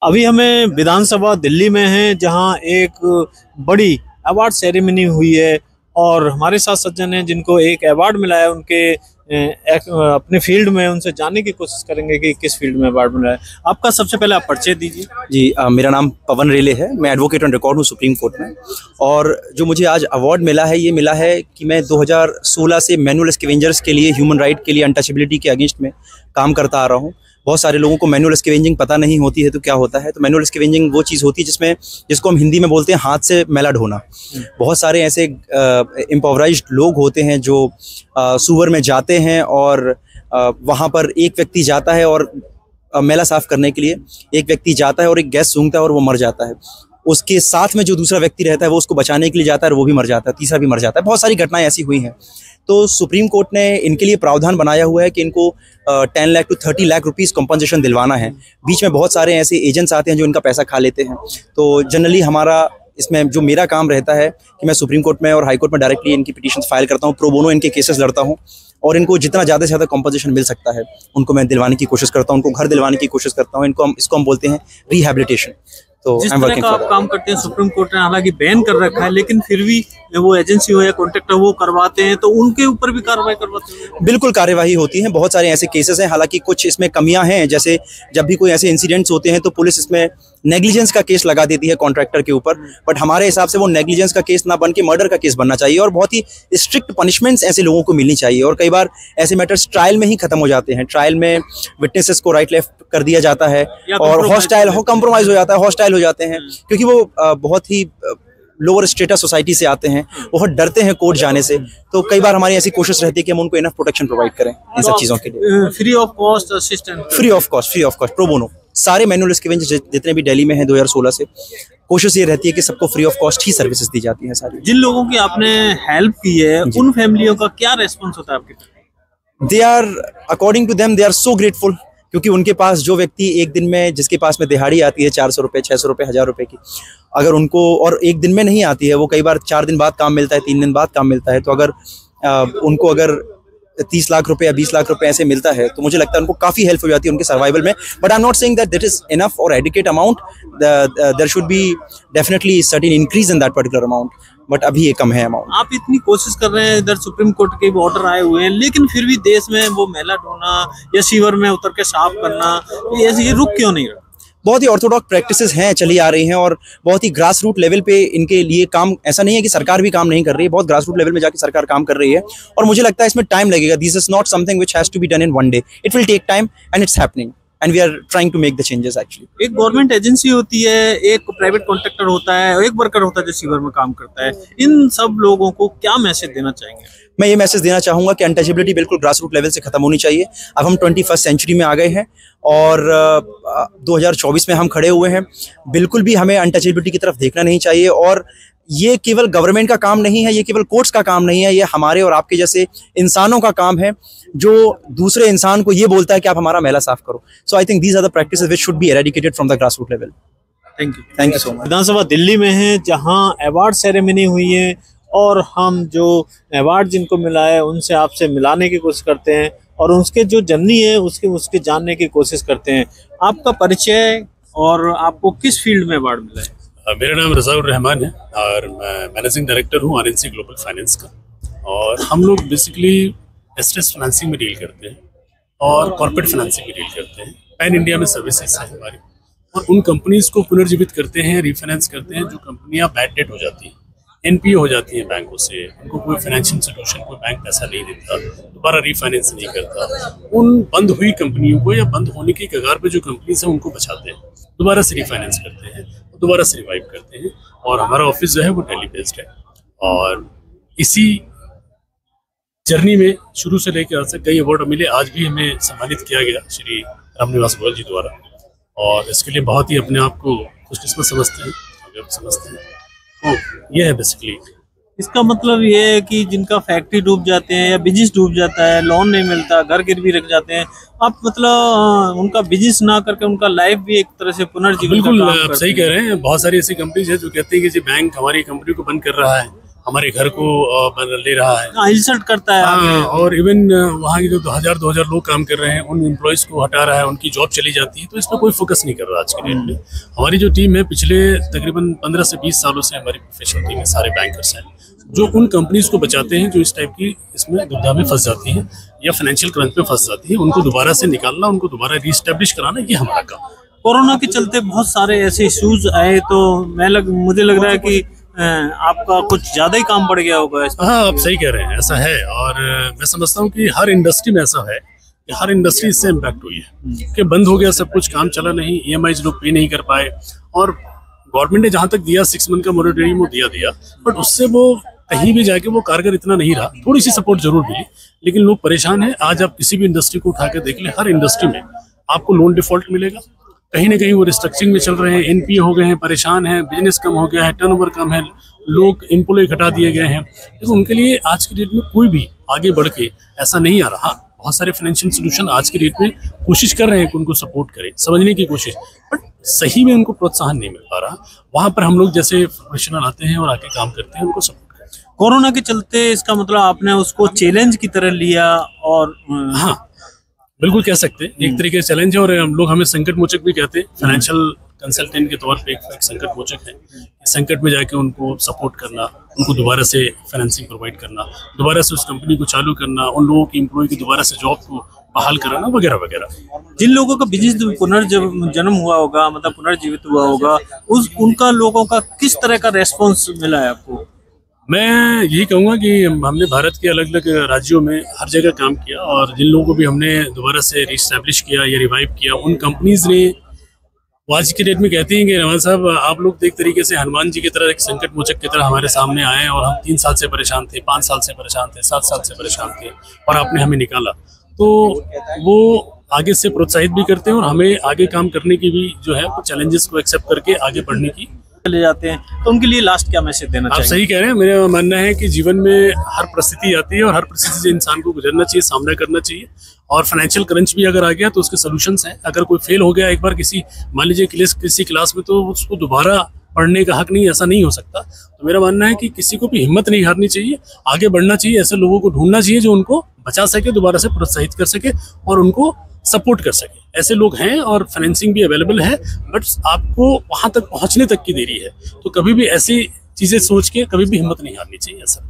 अभी हमें विधानसभा दिल्ली में है, जहां एक बड़ी अवार्ड सेरेमनी हुई है और हमारे साथ सज्जन हैं जिनको एक अवार्ड मिला है। उनके अपने फील्ड में उनसे जानने की कोशिश करेंगे कि किस फील्ड में अवार्ड मिला है। आपका सबसे पहले आप परिचय दीजिए। जी, मेरा नाम पवन रेले है। मैं एडवोकेट ऑन रिकॉर्ड हूँ सुप्रीम कोर्ट में। और जो मुझे आज अवार्ड मिला है, ये मिला है कि मैं 2016 से मैनुअल स्कैवेंजर्स के लिए, ह्यूमन राइट के लिए, अनटचेबिलिटी के अगेंस्ट में काम करता आ रहा हूँ। बहुत सारे लोगों को मैनुअल स्कैवेंजिंग पता नहीं होती है तो क्या होता है। तो मैनुअल स्कैवेंजिंग वो चीज़ होती है जिसको हम हिंदी में बोलते हैं हाथ से मैला ढोना। बहुत सारे ऐसे इम्पोवराइज्ड लोग होते हैं जो सूअर में जाते हैं और वहाँ पर एक व्यक्ति जाता है और मैला साफ करने के लिए एक व्यक्ति जाता है और एक गैस सूंघता है और वो मर जाता है। उसके साथ में जो दूसरा व्यक्ति रहता है वो उसको बचाने के लिए जाता है और वो भी मर जाता है, तीसरा भी मर जाता है। बहुत सारी घटनाएं ऐसी हुई हैं। तो सुप्रीम कोर्ट ने इनके लिए प्रावधान बनाया हुआ है कि इनको 10 lakh to 30 lakh rupees compensation दिलवाना है। बीच में बहुत सारे ऐसे एजेंट्स आते हैं जो इनका पैसा खा लेते हैं। तो जनरली हमारा इसमें जो मेरा काम रहता है कि मैं सुप्रीम कोर्ट में और हाई कोर्ट में डायरेक्टली इनकी पिटीशन फाइल करता हूँ, प्रो बोनो इनके केसेस लड़ता हूँ और इनको जितना ज़्यादा से ज़्यादा कॉम्पनसेशन मिल सकता है उनको मैं दिलवाने की कोशिश करता हूँ, उनको घर दिलवाने की कोशिश करता हूँ। इसको हम बोलते हैं रिहैबिलिटेशन। तो जिस तरह का आप काम करते हैं, सुप्रीम कोर्ट ने हालांकि बैन कर रखा है, लेकिन फिर भी वो एजेंसी हो या कॉन्ट्रैक्टर वो करवाते हैं, तो उनके ऊपर भी कार्रवाई करवाते हैं? बिल्कुल कार्यवाही होती है। बहुत सारे ऐसे केसेस हैं, हालांकि कुछ इसमें कमियां हैं। जैसे जब भी कोई ऐसे इंसिडेंट्स होते हैं तो पुलिस इसमें नेग्लिजेंस का केस लगा देती है कॉन्ट्रैक्टर के ऊपर। बट हमारे हिसाब से वो नेग्लिजेंस का केस ना बन के मर्डर का केस बनना चाहिए और बहुत ही स्ट्रिक्ट पनिशमेंट्स ऐसे लोगों को मिलनी चाहिए। और कई बार ऐसे मैटर्स ट्रायल में ही खत्म हो जाते हैं। ट्रायल में विटनेसेस को राइट लेफ्ट कर दिया जाता है और हॉस्टाइल कंप्रोमाइज हो जाता है, हॉस्टाइल हो जाते हैं, क्योंकि वो बहुत ही लोअर स्टेटस सोसाइटी से आते हैं, बहुत डरते हैं कोर्ट जाने से। तो कई बार हमारी ऐसी कोशिश रहती है कि हम उनको इनफ प्रोटेक्शन प्रोवाइड करें इन सब चीज़ों के लिए। Free of cost assistant? Free of cost pro bono. सारे मैनुअल स्कैवेंजर्स जितने भी दिल्ली में हैं 2016 से, कोशिश ये रहती है कि सबको फ्री ऑफ कॉस्ट ही सर्विसेज दी जाती हैं सारी। जिन लोगों की आपने हेल्प की है उन फैमिलियों का क्या रेस्पॉन्स होता है आपके? They are according to them they are so grateful, क्योंकि उनके पास जो व्यक्ति एक दिन में, जिसके पास में दिहाड़ी आती है 400 रुपये, 600 रुपये, 1000 रुपये की, अगर उनको, और एक दिन में नहीं आती है, वो कई बार 4 दिन बाद काम मिलता है, 3 दिन बाद काम मिलता है, तो अगर उनको अगर 30 लाख रुपए या 20 लाख रुपए ऐसे मिलता है तो मुझे लगता है उनको काफ़ी हेल्प हो जाती है उनके सर्वाइवल में। But I am not saying that that is enough और adequate amount. There should be definitely certain increase in that particular amount, but अभी ये कम है अमाउंट। आप इतनी कोशिश कर रहे हैं, इधर सुप्रीम कोर्ट के भी ऑर्डर आए हुए हैं, लेकिन फिर भी देश में वो मैला ढोना या सीवर में उतर के साफ करना, ये रुक क्यों नहीं रहा? बहुत ही ऑर्थोडॉक्स प्रैक्टिसेस हैं, चली आ रही हैं और बहुत ही ग्रास रूट लेवल पे इनके लिए काम, ऐसा नहीं है कि सरकार भी काम नहीं कर रही है, बहुत ग्रास रूट लेवल में जाके सरकार काम कर रही है और मुझे लगता है इसमें टाइम लगेगा। This is not something which has to be done in one day, it will take time and it's happening and we are trying to make the changes actually. एक गवर्नमेंट एजेंसी होती है, एक private contractor होता है, एक worker होता है जो सीवर में काम करता है, इन सब लोगों को क्या मैसेज देना चाहेंगे? मैं ये मैसेज देना चाहूँगा कि अनटचेबिलिटी बिल्कुल ग्रास रूट लेवल से खत्म होनी चाहिए। अब हम 21st सेंचुरी में आ गए हैं और 2024 में हम खड़े हुए हैं। बिल्कुल भी हमें अनटचेबिलिटी की तरफ देखना नहीं चाहिए और ये केवल गवर्नमेंट का काम नहीं है, ये केवल कोर्ट्स का काम नहीं है, ये हमारे और आपके जैसे इंसानों का काम है जो दूसरे इंसान को ये बोलता है कि आप हमारा मैला साफ करो। So I think these are the practices which should be eradicated from the grass root level. Thank you so much. Vidhan Sabha Delhi में है, जहां अवार्ड सेरेमनी हुई है और हम जो अवार्ड जिनको मिला है उनसे आपसे मिलाने की कोशिश करते हैं और उसके जो जर्नी है उसके जानने की कोशिश करते हैं। आपका परिचय और आपको किस फील्ड में अवार्ड मिला है? मेरा नाम रज़ाउर रहमान है और मैं मैनेजिंग डायरेक्टर हूँ आरएनसी ग्लोबल फाइनेंस का। और हम लोग बेसिकली एस्ट्रेस फाइनेंसिंग में डील करते हैं और कॉर्पोरेट फाइनेंसिंग में डील करते हैं। पैन इंडिया में सर्विसेज है हमारी और उन कंपनीज को पुनर्जीवित करते हैं, रिफाइनेंस करते हैं। जो कंपनियां बैड डेट हो जाती हैं, एनपीए हो जाती हैं बैंकों से, उनको कोई फाइनेंशियल इंस्टीट्यूशन, कोई बैंक पैसा नहीं देता, दोबारा रीफाइनेंस नहीं करता, उन बंद हुई कंपनियों को या बंद होने की कगार पे जो कंपनीज हैं उनको बचाते हैं, दोबारा से रीफाइनेंस करते हैं, दोबारा से रिवाइव करते हैं। और हमारा ऑफिस जो है वो दिल्ली बेस्ड है और इसी जर्नी में शुरू से लेकर आज तक कई अवार्ड मिले। आज भी हमें सम्मानित किया गया श्री रामनिवास गोयल जी द्वारा और इसके लिए बहुत ही अपने आप को खुशकिस्मत समझते हैं, समझते हैं। तो ये है बेसिकली। इसका मतलब ये है कि जिनका फैक्ट्री डूब जाते हैं या बिजनेस डूब जाता है, लोन नहीं मिलता, घर गिरवी रख जाते हैं, आप मतलब उनका बिजनेस ना करके उनका लाइफ भी एक तरह से पुनर्जीवन। बिल्कुल आप सही कह रहे हैं। बहुत सारी ऐसी कंपनीज है जो कहती है कि जी बैंक हमारी कंपनी को बंद कर रहा है, हमारे घर को ले रहा है, इंसल्ट करता है। हाँ, और इवन वहाँ के जो 2000 लोग काम कर रहे हैं उन एम्प्लॉयज़ को हटा रहा है, उनकी जॉब चली जाती है, तो इस पर कोई फोकस नहीं कर रहा आज के डेट में। हमारी जो टीम है पिछले तकरीबन 15 से 20 सालों से हमारी प्रोफेशनल टीम है, सारे बैंकर्स हैं जो उन कंपनीज को बचाते हैं जो इस टाइप की इसमें दुविधा में फंस जाती हैं या फाइनेंशियल क्रंच में फंस जाती है, उनको दोबारा से निकालना, उनको दोबारा रीस्टैब्लिश कराना, ये हमारा काम। कोरोना के चलते बहुत सारे ऐसे इश्यूज आए, तो मुझे लग रहा है कि आपका कुछ ज्यादा ही काम बढ़ गया होगा इसमें। हाँ, आप सही कह रहे हैं, ऐसा है। और मैं समझता हूँ कि हर इंडस्ट्री में ऐसा है कि हर इंडस्ट्री इससे इम्पैक्ट हुई है कि बंद हो गया सब कुछ, काम चला नहीं, EMIs लोग पे नहीं कर पाए, और गवर्नमेंट ने जहाँ तक दिया 6 मंथ का मोरेटोरियम वो दिया, बट उससे वो कहीं भी जाके वो कारगर इतना नहीं रहा। थोड़ी सी सपोर्ट जरूर मिली, लेकिन लोग परेशान हैं। आज आप किसी भी इंडस्ट्री को उठा के देख ले, हर इंडस्ट्री में आपको लोन डिफॉल्ट मिलेगा, कहीं ना कहीं वो रिस्ट्रक्चरिंग में चल रहे हैं, NPA हो गए हैं, परेशान हैं, बिजनेस कम हो गया है, टर्नओवर कम है, लोग एम्प्लॉय घटा दिए गए हैं। तो उनके लिए आज की डेट में कोई भी आगे बढ़ के ऐसा नहीं आ रहा। बहुत सारे फाइनेंशियल सोल्यूशन आज की डेट में कोशिश कर रहे हैं कि उनको सपोर्ट करें, समझने की कोशिश, बट सही में उनको प्रोत्साहन नहीं मिल पा रहा। वहाँ पर हम लोग जैसे प्रोफेशनल आते हैं और आके काम करते हैं, उनको सपोर्ट करते हैं। कोरोना के चलते इसका मतलब आपने उसको चैलेंज की तरह लिया, और हाँ बिल्कुल कह सकते हैं, एक तरीके से चैलेंज है। और हम लोग हमें संकट मोचक भी कहते हैं, फाइनेंशियल कंसल्टेंट के तौर पे एक संकट मोचक है। संकट में जाके उनको सपोर्ट करना, उनको दोबारा से फाइनेंसिंग प्रोवाइड करना, दोबारा से उस कंपनी को चालू करना, उन लोगों की एम्प्लॉय की दोबारा से जॉब को बहाल कराना, वगैरह वगैरह। जिन लोगों का बिजनेस पुनर्जन्म हुआ होगा, मतलब पुनर्जीवित हुआ होगा, उनका लोगों का किस तरह का रेस्पॉन्स मिला है आपको? मैं यही कहूँगा कि हमने भारत के अलग अलग राज्यों में हर जगह काम किया, और जिन लोगों को भी हमने दोबारा से रिस्टैब्लिश किया या रिवाइव किया, उन कंपनीज ने वो आज की डेट में कहती हैं कि रहमान साहब आप लोग तो एक तरीके से हनुमान जी की तरह, एक संकट मोचक की तरह हमारे सामने आए, और हम 3 साल से परेशान थे, 5 साल से परेशान थे, 7 साल से परेशान थे, और आपने हमें निकाला। तो वो आगे से प्रोत्साहित भी करते हैं और हमें आगे काम करने की भी जो है चैलेंजेस को एक्सेप्ट करके आगे बढ़ने की ले जाते हैं। तो उनके लिए लास्ट क्या मैसेज देना चाहिए? आप सही कह रहे हैं। मेरा मानना है कि जीवन में हर परिस्थिति आती है और हर परिस्थिति से इंसान को गुजरना चाहिए, सामना करना चाहिए। और फाइनेंशियल क्रंच भी अगर आ गया तो उसके सोल्यूशंस हैं। अगर कोई फेल हो गया एक बार मान लीजिए किसी क्लास में, तो उसको दोबारा पढ़ने का हक नहीं, ऐसा नहीं हो सकता। तो मेरा मानना है कि किसी को भी हिम्मत नहीं हारनी चाहिए, आगे बढ़ना चाहिए, ऐसे लोगों को ढूंढना चाहिए जो उनको बचा सके, दोबारा से प्रोत्साहित कर सके और उनको सपोर्ट कर सके। ऐसे लोग हैं और फाइनेंसिंग भी अवेलेबल है, बट आपको वहां तक पहुंचने तक की देरी है। तो कभी भी ऐसी चीजें सोच के कभी भी हिम्मत नहीं हारनी चाहिए ऐसा।